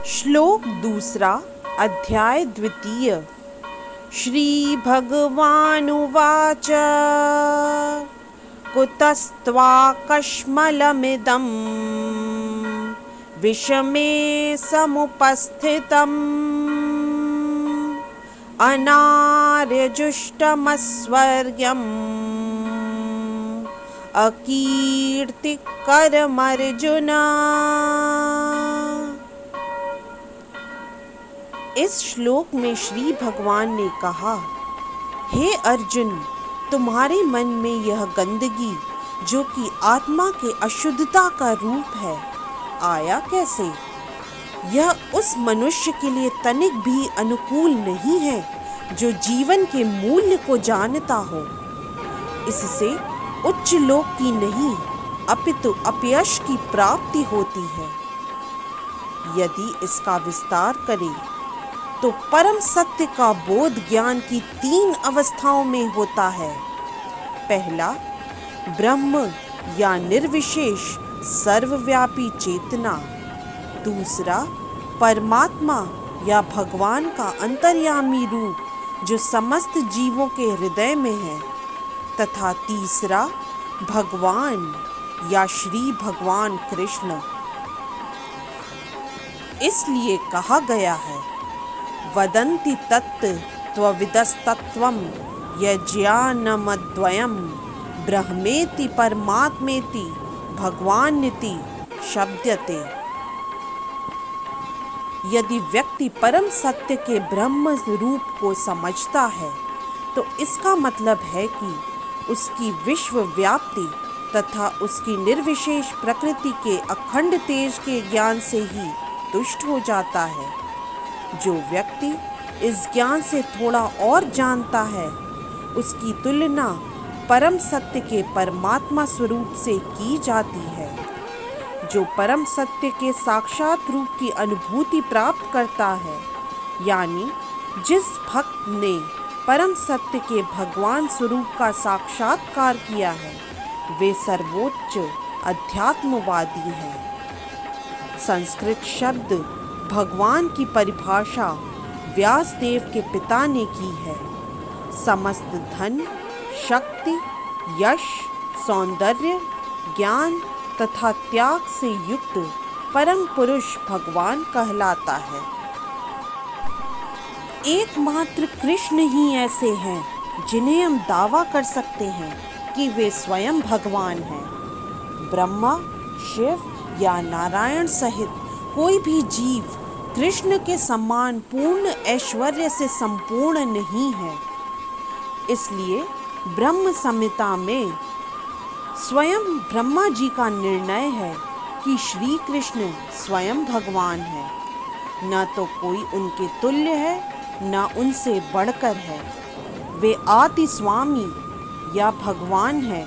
श्लोक दूसरा अध्याय द्वितीय। श्री भगवानुवाच कुतस्त्वाकश्मलमिदं विषमे समुपस्थितम् अनार्यजुष्टमस्वर्ग्यम् अकीर्तिकरमर्जुन। इस श्लोक में श्री भगवान ने कहा, हे अर्जुन, तुम्हारे मन में यह गंदगी जो कि आत्मा के अशुद्धता का रूप है, आया कैसे? यह उस मनुष्य के लिए तनिक भी अनुकूल नहीं है जो जीवन के मूल्य को जानता हो। इससे उच्च लोक की नहीं अपितु अपयश की प्राप्ति होती है। यदि इसका विस्तार करें तो परम सत्य का बोध ज्ञान की 3 अवस्थाओं में होता है। पहला, ब्रह्म या निर्विशेष सर्वव्यापी चेतना। दूसरा, परमात्मा या भगवान का अंतर्यामी रूप जो समस्त जीवों के हृदय में है। तथा तीसरा, भगवान या श्री भगवान कृष्ण। इसलिए कहा गया है, वदन्ति तत्त्वविदस्तत्त्वं यज्ञानमद्वयं ब्रह्मेति परमात्मेति भगवान्निति शब्दते। यदि व्यक्ति परम सत्य के ब्रह्म रूप को समझता है तो इसका मतलब है कि उसकी विश्व व्याप्ति तथा उसकी निर्विशेष प्रकृति के अखंड तेज के ज्ञान से ही तुष्ट हो जाता है। जो व्यक्ति इस ज्ञान से थोड़ा और जानता है, उसकी तुलना परम सत्य के परमात्मा स्वरूप से की जाती है। जो परम सत्य के साक्षात रूप की अनुभूति प्राप्त करता है, यानी जिस भक्त ने परम सत्य के भगवान स्वरूप का साक्षात्कार किया है, वे सर्वोच्च अध्यात्मवादी हैं। संस्कृत शब्द भगवान की परिभाषा व्यासदेव के पिता ने की है। समस्त धन, शक्ति, यश, सौंदर्य, ज्ञान तथा त्याग से युक्त परम पुरुष भगवान कहलाता है। एकमात्र कृष्ण ही ऐसे हैं जिन्हें हम दावा कर सकते हैं कि वे स्वयं भगवान हैं। ब्रह्मा, शिव या नारायण सहित कोई भी जीव कृष्ण के समान पूर्ण ऐश्वर्य से संपूर्ण नहीं है। इसलिए ब्रह्म संहिता में स्वयं ब्रह्मा जी का निर्णय है कि श्री कृष्ण स्वयं भगवान है। न तो कोई उनके तुल्य है, न उनसे बढ़कर है। वे आदि स्वामी या भगवान हैं।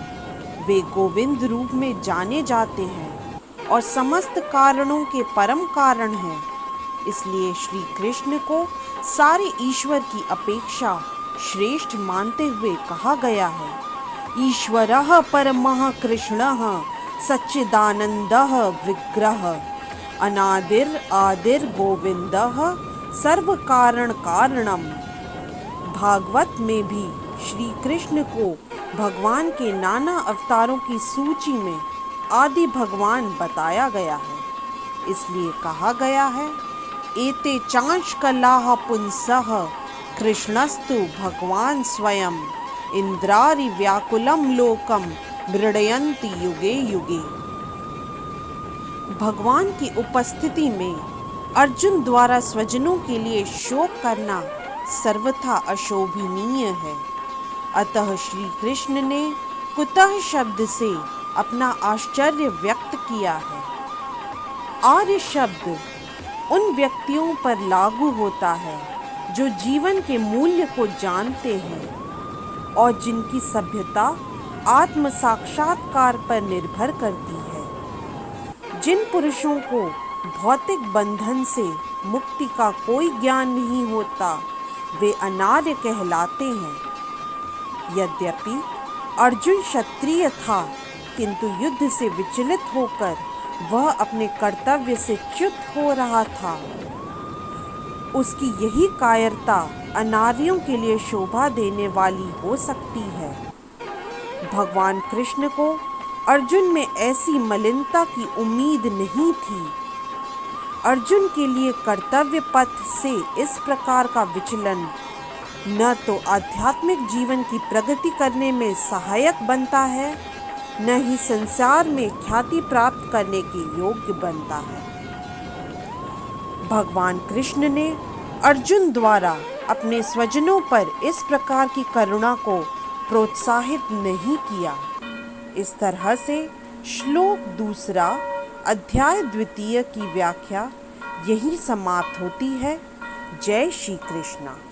वे गोविंद रूप में जाने जाते हैं और समस्त कारणों के परम कारण हैं। इसलिए श्री कृष्ण को सारे ईश्वर की अपेक्षा श्रेष्ठ मानते हुए कहा गया है, ईश्वरः परमः कृष्णः सच्चिदानन्दः विग्रह अनादिर आदिर गोविंदः सर्व कारण कारणम। भागवत में भी श्री कृष्ण को भगवान के नाना अवतारों की सूची में आदि भगवान बताया गया है। इसलिए कहा गया है, एते चांश कलाः पुंसः कृष्णस्तु भगवान स्वयं इंद्रारि व्याकुलं लोकम मृडयन्ति युगे युगे। भगवान की उपस्थिति में अर्जुन द्वारा स्वजनों के लिए शोक करना सर्वथा अशोभनीय है। अतः श्री कृष्ण ने कुतः शब्द से अपना आश्चर्य व्यक्त किया है। आर्य शब्द उन व्यक्तियों पर लागू होता है जो जीवन के मूल्य को जानते हैं और जिनकी सभ्यता आत्म साक्षात्कार पर निर्भर करती है। जिन पुरुषों को भौतिक बंधन से मुक्ति का कोई ज्ञान नहीं होता, वे अनार्य कहलाते हैं। यद्यपि अर्जुन क्षत्रिय था, किंतु युद्ध से विचलित होकर वह अपने कर्तव्य से च्युत हो रहा था। उसकी यही कायरता अनार्यों के लिए शोभा देने वाली हो सकती है। भगवान कृष्ण को अर्जुन में ऐसी मलिनता की उम्मीद नहीं थी। अर्जुन के लिए कर्तव्य पथ से इस प्रकार का विचलन न तो आध्यात्मिक जीवन की प्रगति करने में सहायक बनता है, न ही संसार में ख्याति प्राप्त करने के योग्य बनता है। भगवान कृष्ण ने अर्जुन द्वारा अपने स्वजनों पर इस प्रकार की करुणा को प्रोत्साहित नहीं किया। इस तरह से श्लोक 2 अध्याय 2 की व्याख्या यही समाप्त होती है। जय श्री कृष्ण।